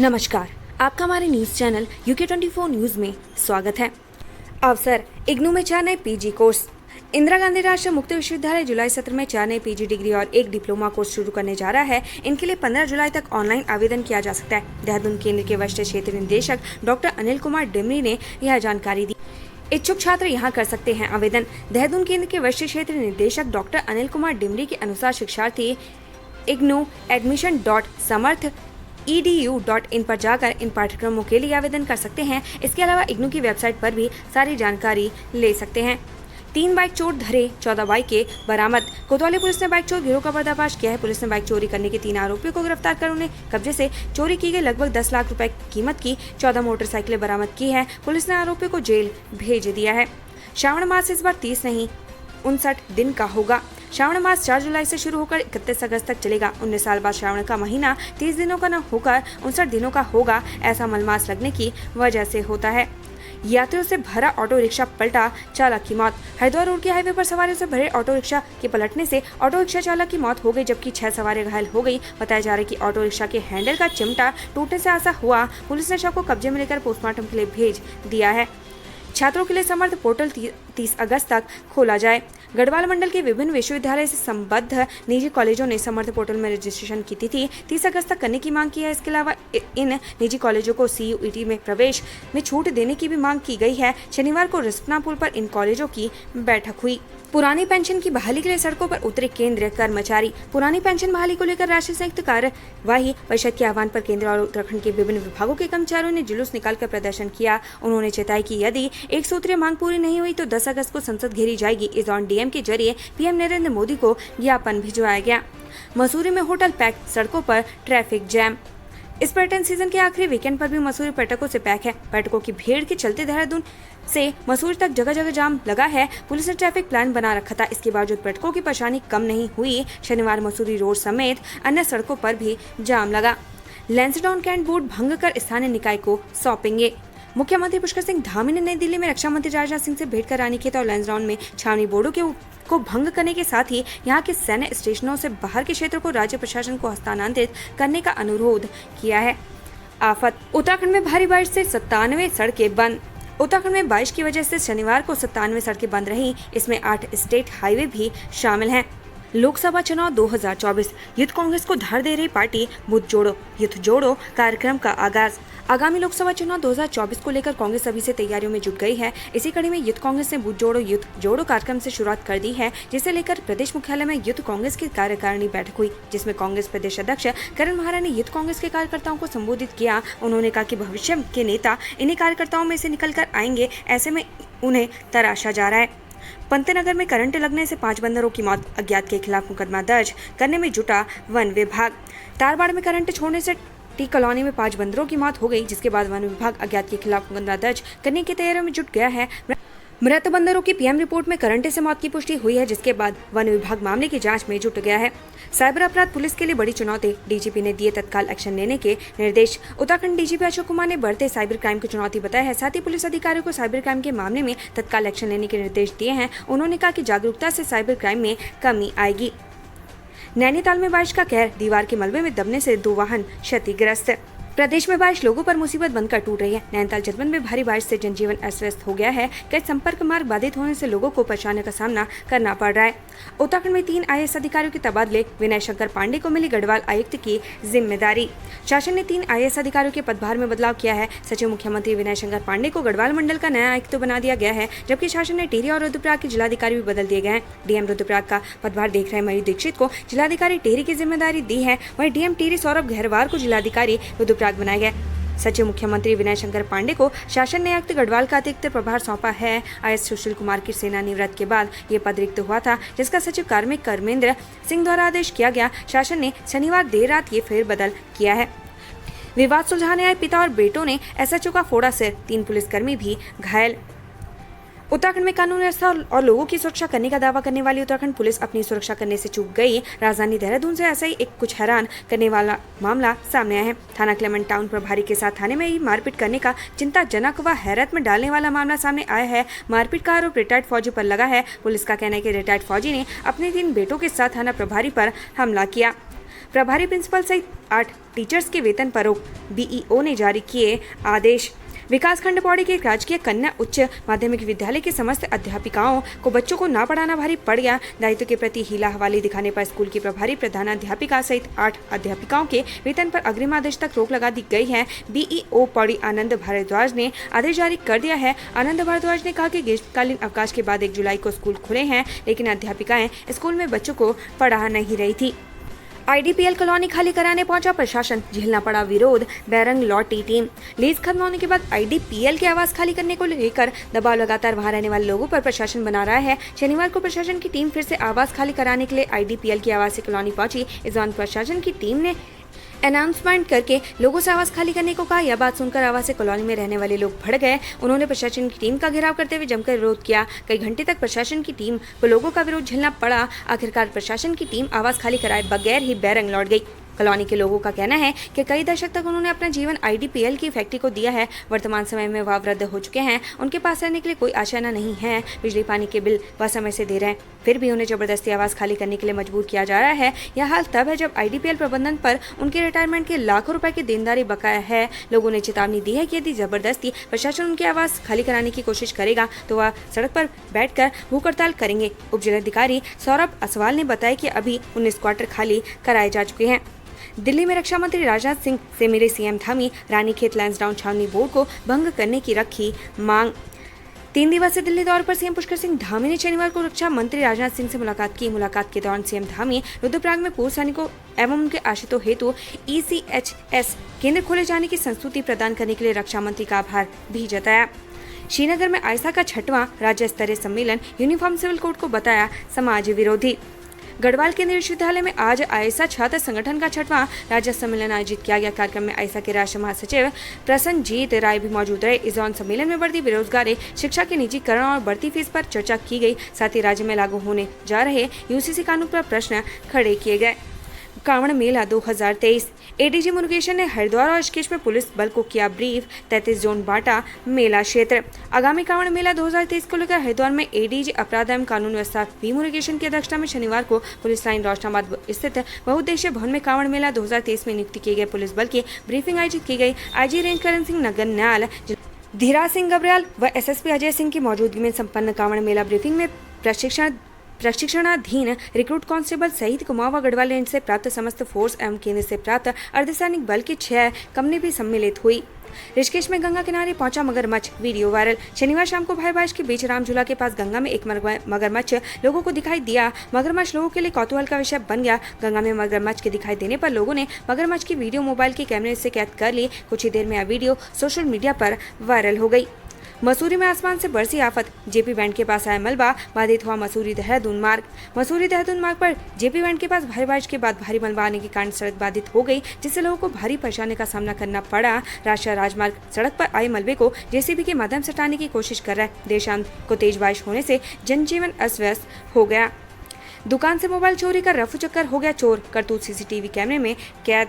नमस्कार, आपका हमारे न्यूज चैनल UK24 न्यूज में स्वागत है। अवसर इग्नू में 4 नए पीजी कोर्स। इंदिरा गांधी राष्ट्रीय मुक्त विश्वविद्यालय जुलाई सत्र में 4 नए पीजी डिग्री और 1 डिप्लोमा कोर्स शुरू करने जा रहा है। इनके लिए 15 जुलाई तक ऑनलाइन आवेदन किया जा सकता है। देहरादून केंद्र के वरिष्ठ क्षेत्र निदेशक डॉक्टर अनिल कुमार डिमरी ने यह जानकारी दी। इच्छुक छात्र यहां कर सकते हैं आवेदन। देहरादून केंद्र के वरिष्ठ क्षेत्र निदेशक डॉक्टर अनिल कुमार डिमरी के अनुसार शिक्षार्थी ignu.admission.samarth.edu.in पर जाकर इन पाठ्यक्रमों के लिए आवेदन कर सकते हैं। इसके अलावा इग्नू की वेबसाइट पर भी सारी जानकारी ले सकते हैं। 3 बाइक चोर धरे, 14 बाइकें बरामद। कोतवाली पुलिस ने बाइक चोर गिरोह का पर्दाफाश किया है। पुलिस ने बाइक चोरी करने के 3 आरोपियों को गिरफ्तार कर उन्हें कब्जे से चोरी की गई लगभग 10 लाख रुपए कीमत की 14 मोटरसाइकिलें बरामद की है। पुलिस ने आरोपियों को जेल भेज दिया है। श्रावण मास इस बार 30 नहीं 59 दिन का होगा। श्रावण मास 4 जुलाई से शुरू होकर 31 अगस्त तक चलेगा। 19 साल बाद श्रावण का महीना 30 दिनों का न होकर 59 दिनों का होगा। ऐसा मलमास लगने की वजह से होता है। यात्रियों से भरा ऑटो रिक्शा पलटा, चालक की मौत। हरिद्वार रोड के हाईवे पर सवारियों से भरे ऑटो रिक्शा के पलटने से ऑटो रिक्शा चालक की मौत हो गई, जबकि 6 सवारी घायल हो गई। बताया जा रहा है कि ऑटो रिक्शा के हैंडल का चिमटा टूटने से ऐसा हुआ। पुलिस ने शव को कब्जे में लेकर पोस्टमार्टम के लिए भेज दिया है। छात्रों के लिए समर्थ पोर्टल 30 अगस्त तक खोला जाए। गढ़वाल मंडल के विभिन्न विश्वविद्यालय से संबद्ध निजी कॉलेजों ने समर्थ पोर्टल में रजिस्ट्रेशन की तिथि 30 अगस्त तक करने की मांग की है। इसके अलावा इन निजी कॉलेजों को CUET में प्रवेश में छूट देने की भी मांग की गई है। शनिवार को रिस्पना पुल पर इन कॉलेजों की बैठक हुई। पुरानी पेंशन की बहाली के लिए सड़कों पर उतरे केंद्रीय कर्मचारी। पुरानी पेंशन बहाली को लेकर राष्ट्रीय संयुक्त कार्यवाही परिषद के आह्वान पर केंद्र और उत्तराखंड के विभिन्न विभागों के कर्मचारियों ने जुलूस निकालकर प्रदर्शन किया। उन्होंने चेताई कि यदि एक सूत्रीय मांग पूरी नहीं हुई तो 10 अगस्त को संसद घेरी जाएगी। इस दौरान DM के जरिए PM नरेंद्र मोदी को ज्ञापन भिजवाया गया। मसूरी में होटल पैक, सड़कों पर ट्रैफिक जैम। इस पर्यटन सीजन के आखिरी वीकेंड पर भी मसूरी पर्यटकों से पैक है। पर्यटकों की भीड़ के चलते देहरादून से मसूरी तक जगह जगह जाम लगा है। पुलिस ने ट्रैफिक प्लान बना रखा था। इसके बावजूद पर्यटकों की परेशानी कम नहीं हुई। शनिवार मसूरी रोड समेत अन्य सड़कों पर भी जाम लगा। लैंसडाउन कैंट बोर्ड भंग कर स्थानीय निकाय को सौंपेंगे। मुख्यमंत्री पुष्कर सिंह धामी ने नई दिल्ली में रक्षा मंत्री राजनाथ सिंह से भेंट कर रानीखेत और लैंसडाउन में छावनी बोर्डों को भंग करने के साथ ही यहां के सैन्य स्टेशनों से बाहर के क्षेत्रों को राज्य प्रशासन को हस्तांतरित करने का अनुरोध किया है। आफत उत्तराखंड में भारी बारिश से 97 सड़कें बंद। उत्तराखंड में बारिश की वजह से शनिवार को 97 सड़कें बंद रहीं। इसमें 8 स्टेट हाईवे भी शामिल हैं। लोकसभा चुनाव 2024 यूथ कांग्रेस को धार दे रही पार्टी बूथ जोड़ो यूथ जोड़ो कार्यक्रम का आगाज। आगामी लोकसभा चुनाव 2024 को लेकर कांग्रेस अभी से तैयारियों में जुट गई है। इसी कड़ी में यूथ कांग्रेस ने बूथ जोड़ो कार्यक्रम से शुरुआत कर दी है, जिसे लेकर प्रदेश मुख्यालय में यूथ कांग्रेस की कार्यकारिणी बैठक हुई, जिसमें कांग्रेस प्रदेश अध्यक्ष करण महारा ने यूथ कांग्रेस के कार्यकर्ताओं को संबोधित किया। उन्होंने कहा कि भविष्य के नेता इन्हीं कार्यकर्ताओं में से निकल कर आएंगे, ऐसे में उन्हें तराशा जा रहा है। पंतनगर में करंट लगने से 5 बंदरों की मौत। अज्ञात के खिलाफ मुकदमा दर्ज करने में जुटा वन विभाग। तारबाड़ में करंट छोड़ने से टी कॉलोनी में 5 बंदरों की मौत हो गई, जिसके बाद वन विभाग अज्ञात के खिलाफ मुकदमा दर्ज करने की तैयारियों में जुट गया है। मृत बंदरों की PM रिपोर्ट में करंट से मौत की पुष्टि हुई है, जिसके बाद वन विभाग मामले की जांच में जुट गया है। साइबर अपराध पुलिस के लिए बड़ी चुनौती। DGP ने दिए तत्काल एक्शन लेने के निर्देश। उत्तराखंड DGP अशोक कुमार ने बढ़ते साइबर क्राइम को चुनौती बताया है। साथ ही पुलिस अधिकारियों को साइबर क्राइम के मामले में तत्काल एक्शन लेने के निर्देश दिए हैं। उन्होंने कहा कि जागरूकता से साइबर क्राइम में कमी आएगी। नैनीताल में बारिश का कहर। दीवार के मलबे में दबने से 2 वाहन क्षतिग्रस्त। प्रदेश में बारिश लोगों पर मुसीबत बनकर टूट रही है। नैनीताल जनपद में भारी बारिश से जनजीवन अस्त व्यस्त हो गया है। कई संपर्क मार्ग बाधित होने से लोगों को परेशानियों का सामना करना पड़ रहा है। उत्तराखंड में 3 IAS अधिकारियों के तबादले। विनय शंकर पांडे को मिली गढ़वाल आयुक्त की जिम्मेदारी। शासन ने 3 IAS अधिकारियों के पदभार में बदलाव किया है। सचिव मुख्यमंत्री विनय शंकर पांडे को गढ़वाल मंडल का नया आयुक्त बना दिया गया है, जबकि शासन ने टिहरी और रुद्रप्रयाग के जिलाधिकारी भी बदल दिए गए हैं। DM रुद्रप्रयाग का पदभार देख रहे मयूर दीक्षित को जिलाधिकारी टिहरी की जिम्मेदारी दी है। वहीं DM टिहरी सौरभ गहरवार को जिलाधिकारी रुद्रप्रयाग बनाया गया। सचिव मुख्यमंत्री विनय शंकर पांडे को शासन ने आयुक्त गढ़वाल का अतिरिक्त प्रभार सौंपा है। IAS सुशील कुमार की सेनानिवृत्ति के बाद ये पद रिक्त हुआ था, जिसका सचिव कार्मिक कर्मेंद्र सिंह द्वारा आदेश किया गया। शासन ने शनिवार देर रात ये फेरबदल किया है। विवाद सुलझाने आए पिता और बेटों ने SHO का फोड़ा सिर। 3 पुलिसकर्मी भी घायल। उत्तराखंड में कानून व्यवस्था और लोगों की सुरक्षा करने का दावा करने वाली उत्तराखंड पुलिस अपनी सुरक्षा करने से चूक गई। राजधानी देहरादून से ऐसा ही एक कुछ हैरान करने वाला मामला सामने आया है। थाना क्लेमेंट टाउन प्रभारी के साथ थाने में ही मारपीट करने का चिंताजनक व हैरत में डालने वाला मामला सामने आया है। मारपीट का आरोप रिटायर्ड फौजी पर लगा है। पुलिस का कहना है कि रिटायर्ड फौजी ने अपने 3 बेटों के साथ थाना प्रभारी पर हमला किया। प्रभारी प्रिंसिपल सहित 8 टीचर्स के वेतन पर रोक, बीईओ ने जारी किए आदेश। विकासखंड पौड़ी के राजकीय कन्या उच्च माध्यमिक विद्यालय के समस्त अध्यापिकाओं को बच्चों को ना पढ़ाना भारी पड़ गया। दायित्व के प्रति हीला हवाली दिखाने पर स्कूल की प्रभारी प्रधानाध्यापिका सहित 8 अध्यापिकाओं के वेतन पर अग्रिम आदेश तक रोक लगा दी गई है। बीईओ पौड़ी आनंद भारद्वाज ने आदेश जारी कर दिया है। आनंद भारद्वाज ने कहा कि ग्रीष्मकालीन अवकाश के बाद 1 जुलाई को स्कूल खुले हैं, लेकिन अध्यापिकाएं स्कूल में बच्चों को पढ़ा नहीं रही थी। आईडीपीएल कॉलोनी खाली कराने पहुंचा प्रशासन, झेलना पड़ा विरोध, बैरंग लौटी टीम। लीज खत्म होने के बाद आईडीपीएल के आवास खाली करने को लेकर दबाव लगातार वहां रहने वाले लोगों पर प्रशासन बना रहा है। शनिवार को प्रशासन की टीम फिर से आवास खाली कराने के लिए आईडीपीएल की आवासीय कॉलोनी पहुंची। इस दौरान प्रशासन की टीम ने अनाउंसमेंट करके लोगों से आवास खाली करने को कहा। यह बात सुनकर आवासीय कॉलोनी में रहने वाले लोग भड़क गए। उन्होंने प्रशासन की टीम का घेराव करते हुए जमकर विरोध किया। कई घंटे तक प्रशासन की टीम को लोगों का विरोध झेलना पड़ा। आखिरकार प्रशासन की टीम आवास खाली कराए बगैर ही बैरंग लौट गई। कॉलोनी के लोगों का कहना है कि कई दशक तक उन्होंने अपना जीवन आईडीपीएल की फैक्ट्री को दिया है। वर्तमान समय में वह वृद्ध हो चुके हैं, उनके पास रहने के लिए कोई आशाना नहीं है। बिजली पानी के बिल वह समय से दे रहे हैं, फिर भी उन्हें जबरदस्ती आवास खाली करने के लिए मजबूर किया जा रहा है। यह हाल तब है जब आईडीपीएल प्रबंधन पर उनके रिटायरमेंट के लाखों रुपए की देनदारी बकाया है। लोगों ने चेतावनी दी है कि यदि जबरदस्ती प्रशासन उनके आवास खाली कराने की कोशिश करेगा तो वह सड़क पर बैठकर भूख हड़ताल करेंगे। उप जिलाधिकारी सौरभ असवाल ने बताया कि अभी 19 क्वार्टर खाली कराए जा चुके हैं। दिल्ली में रक्षा मंत्री राजनाथ सिंह से मिले सीएम धामी, रानीखेत लैंसडाउन छावनी बोर्ड को भंग करने की रखी मांग। 3 दिवसीय दिल्ली दौरे पर सीएम पुष्कर सिंह धामी ने शनिवार को रक्षा मंत्री राजनाथ सिंह से मुलाकात की। मुलाकात के दौरान सीएम धामी रुद्रप्रयाग में पूर्व सैनिकों एवं उनके आश्रितों हेतु ECHS केंद्र खोले जाने की संस्तुति प्रदान करने के लिए रक्षा मंत्री का आभार भी जताया। श्रीनगर में आयसा का 6वां राज्य स्तरीय सम्मेलन यूनिफॉर्म सिविल कोड को बताया समाज विरोधी। गढ़वाल केंद्रीय विश्वविद्यालय में आज आयसा छात्र संगठन का 6वां राज्य सम्मेलन आयोजित किया गया। कार्यक्रम में आयसा के राष्ट्रीय महासचिव प्रसन्नजीत राय भी मौजूद रहे। इस दौरान सम्मेलन में बढ़ती बेरोजगारी, शिक्षा के निजीकरण और बढ़ती फीस पर चर्चा की गई। साथ ही राज्य में लागू होने जा रहे यूसीसी कानून पर प्रश्न खड़े किए गए। कांवड़ मेला 2023, एडीजी मुरुगेशन ने हरिद्वार और ऋषिकेश में पुलिस बल को किया ब्रीफ। 33 जोन बांटा मेला क्षेत्र। आगामी कांवड़ मेला 2023 को लेकर हरिद्वार में एडीजी अपराध एवं कानून व्यवस्था वी मुरुगेशन की अध्यक्षता में शनिवार को पुलिस लाइन रोशनाबाद स्थित बहुउद्देशीय भवन में कांवड़ मेला 2023 में नियुक्त किए गए पुलिस बल की ब्रीफिंग आयोजित की गई। आईजी रेंज करण सिंह नगरन्याल, धीरा सिंह गबरियाल व एसएसपी अजय सिंह की मौजूदगी में संपन्न कांवड़ मेला ब्रीफिंग में प्रशिक्षणाधीन रिक्रूट कांस्टेबल सहित कुमाऊं व गढ़वाल रेंज से प्राप्त समस्त फोर्स एवं केंद्र से प्राप्त अर्धसैनिक बल की 6 कंपनी भी सम्मिलित हुई। ऋषिकेश में गंगा किनारे पहुंचा मगरमच्छ, वीडियो वायरल। शनिवार शाम को भाई बारिश के बीच रामझूला के पास गंगा में एक मगरमच्छ लोगों को दिखाई दिया। मगरमच्छ लोगों के लिए कौतूहल का विषय बन गया। गंगा में मगरमच्छ के दिखाई देने पर लोगों ने मगरमच्छ की वीडियो मोबाइल के कैमरे से कैद कर ली। कुछ ही देर में यह वीडियो सोशल मीडिया पर वायरल हो गई। मसूरी में आसमान से बरसी आफत, जेपी बैंड के पास आया मलबा, बाधित हुआ मसूरी देहरादून मार्ग। मसूरी देहरादून मार्ग पर जेपी बैंड के पास भारी बारिश के बाद भारी मलबा आने के कारण सड़क बाधित हो गई, जिससे लोगों को भारी परेशानी का सामना करना पड़ा। राष्ट्रीय राजमार्ग सड़क पर आए मलबे को जेसीबी के माध्यम से हटाने की कोशिश कर रहा है। देर शाम को तेज बारिश होने से जनजीवन अस्त व्यस्त हो गया। दुकान से मोबाइल चोरी कर रफू चक्कर हो गया चोर, करतूत सीसीटीवी कैमरे में कैद।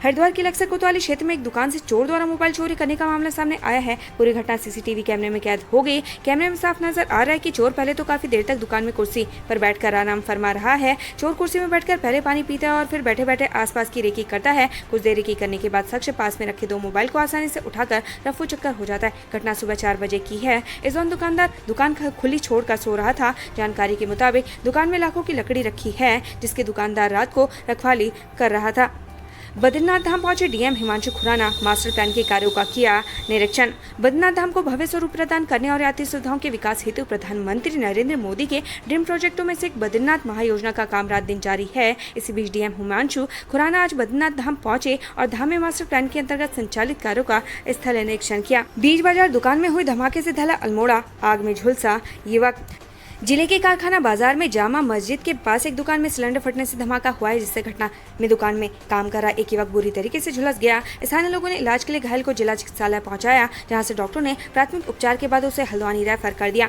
हरिद्वार के लक्सर कोतवाली क्षेत्र में एक दुकान से चोर द्वारा मोबाइल चोरी करने का मामला सामने आया है। पूरी घटना सीसीटीवी कैमरे में कैद हो गई। कैमरे में साफ नजर आ रहा है कि चोर पहले तो काफी देर तक दुकान में कुर्सी पर बैठकर आराम फरमा रहा है। चोर कुर्सी में बैठकर पहले पानी पीता है और फिर बैठे बैठे आसपास की रेकी करता है। कुछ देर रेकी करने के बाद शख्स पास में रखे 2 मोबाइल को आसानी से उठाकर रफू चक्कर हो जाता है। घटना सुबह 4 बजे की है। इस दौरान दुकानदार दुकान खुली छोड़कर सो रहा था। जानकारी के मुताबिक दुकान में लाखों की लकड़ी रखी है, जिसके दुकानदार रात को रखवाली कर रहा था। बद्रीनाथ धाम पहुंचे DM Himanshu Khurana, master plan के कार्यों का किया निरीक्षण। बद्रीनाथ धाम को भव्य स्वरूप प्रदान करने और यात्री सुविधाओं के विकास हेतु प्रधानमंत्री नरेंद्र मोदी के ड्रीम प्रोजेक्टों में से एक बद्रीनाथ महायोजना का काम रात दिन जारी है। इसी बीच डीएम हिमांशु खुराना आज बद्रीनाथ धाम पहुंचे और धाम में मास्टर प्लान के अंतर्गत संचालित कार्यों का स्थल निरीक्षण किया। बीज बाजार दुकान में हुई धमाके से दहला अल्मोड़ा, आग में झुलसा युवक। जिले के कारखाना बाजार में जामा मस्जिद के पास एक दुकान में सिलेंडर फटने से धमाका हुआ है, जिससे घटना में दुकान में काम कर रहा एक युवक बुरी तरीके से झुलस गया। स्थानीय लोगों ने इलाज के लिए घायल को जिला चिकित्सालय पहुंचाया, जहां से डॉक्टरों ने प्राथमिक उपचार के बाद उसे हल्द्वानी रेफर कर दिया।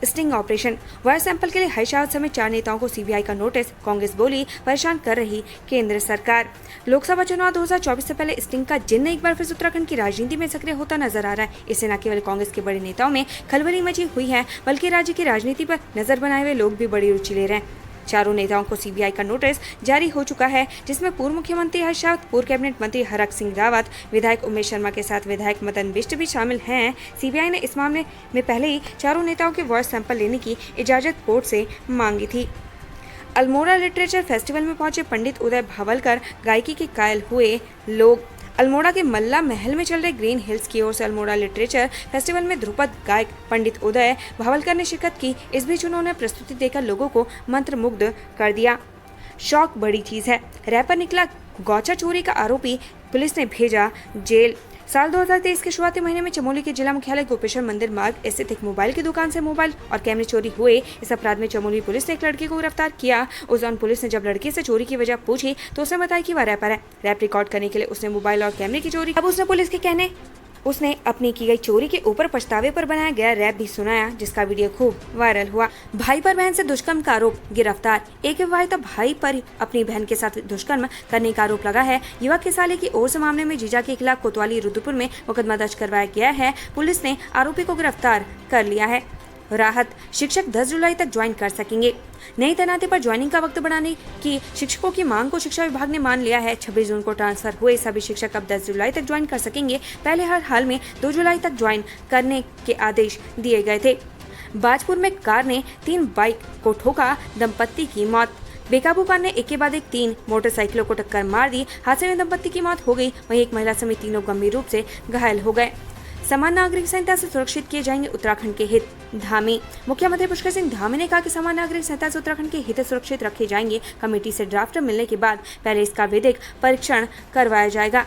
स्टिंग ऑपरेशन, वायर सैंपल के लिए हर्षावत समेत 4 नेताओं को सीबीआई का नोटिस। कांग्रेस बोली परेशान कर रही केंद्र सरकार। लोकसभा चुनाव 2024 से पहले स्टिंग का जिन्न एक बार फिर उत्तराखंड की राजनीति में सक्रिय होता नजर आ रहा है। इससे न केवल कांग्रेस के बड़े नेताओं में खलबली मची हुई है, बल्कि राज्य की राजनीति पर नजर बनाए हुए लोग भी बड़ी रुचि ले रहे हैं। चारों नेताओं को सीबीआई का नोटिस जारी हो चुका है, जिसमें पूर्व मुख्यमंत्री हर्ष रावत, पूर्व कैबिनेट मंत्री हरक सिंह रावत, विधायक उमेश शर्मा के साथ विधायक मदन बिष्ट भी शामिल हैं। सीबीआई ने इस मामले में पहले ही चारों नेताओं के वॉइस सैंपल लेने की इजाजत कोर्ट से मांगी थी। अल्मोड़ा लिटरेचर फेस्टिवल में पहुंचे पंडित उदय भावलकर गायकी के कायल हुए लोग। अल्मोड़ा के मल्ला महल में चल रहे ग्रीन हिल्स की ओर से अल्मोड़ा लिटरेचर फेस्टिवल में ध्रुपद गायक पंडित उदय भावलकर ने शिरकत की। इस बीच उन्होंने प्रस्तुति देकर लोगों को मंत्रमुग्ध कर दिया। शौक बड़ी चीज है, रैपर निकला गौचा चोरी का आरोपी, पुलिस ने भेजा जेल। साल 2023 के शुरुआती महीने में चमोली के जिला मुख्यालय गोपेश्वर मंदिर मार्ग स्थित एक मोबाइल की दुकान से मोबाइल और कैमरे चोरी हुए। इस अपराध में चमोली पुलिस ने एक लड़के को गिरफ्तार किया। उस दौरान पुलिस ने जब लड़के से चोरी की वजह पूछी तो उसने बताया कि वह रैपर है। रैप रिकॉर्ड करने के लिए उसने मोबाइल और कैमरे की चोरी। अब उसने पुलिस के कहने उसने अपनी की गई चोरी के ऊपर पछतावे पर बनाया गया रैप भी सुनाया, जिसका वीडियो खूब वायरल हुआ। भाई पर बहन से दुष्कर्म का आरोप, गिरफ्तार। एक विवाहिता भाई पर अपनी बहन के साथ दुष्कर्म करने का आरोप लगा है। युवक के साले की ओर से मामले में जीजा के खिलाफ कोतवाली रुद्रपुर में मुकदमा दर्ज करवाया गया है। पुलिस ने आरोपी को गिरफ्तार कर लिया है। राहत, शिक्षक 10 जुलाई तक ज्वाइन कर सकेंगे। नई तैनाती पर ज्वाइनिंग का वक्त बढ़ाने की शिक्षकों की मांग को शिक्षा विभाग ने मान लिया है। 26 जून को ट्रांसफर हुए सभी शिक्षक अब 10 जुलाई तक ज्वाइन कर सकेंगे। पहले हर हाल में 2 जुलाई तक ज्वाइन करने के आदेश दिए गए थे। बाजपुर में कार ने 3 बाइक को ठोका, दंपत्ति की मौत। बेकाबू कार ने एक के बाद एक 3 मोटरसाइकिलों को टक्कर मार दी। हादसे में दंपत्ति की मौत हो गई, वहीं एक महिला समेत 3 गंभीर रूप से घायल हो गए। समान नागरिक संहिता से सुरक्षित किए जाएंगे उत्तराखंड के हित, धामी। मुख्यमंत्री पुष्कर सिंह धामी ने कहा कि समान नागरिक संहिता से उत्तराखंड के हित सुरक्षित रखे जाएंगे। कमेटी से ड्राफ्ट मिलने के बाद पहले इसका वैधिक परीक्षण करवाया जाएगा।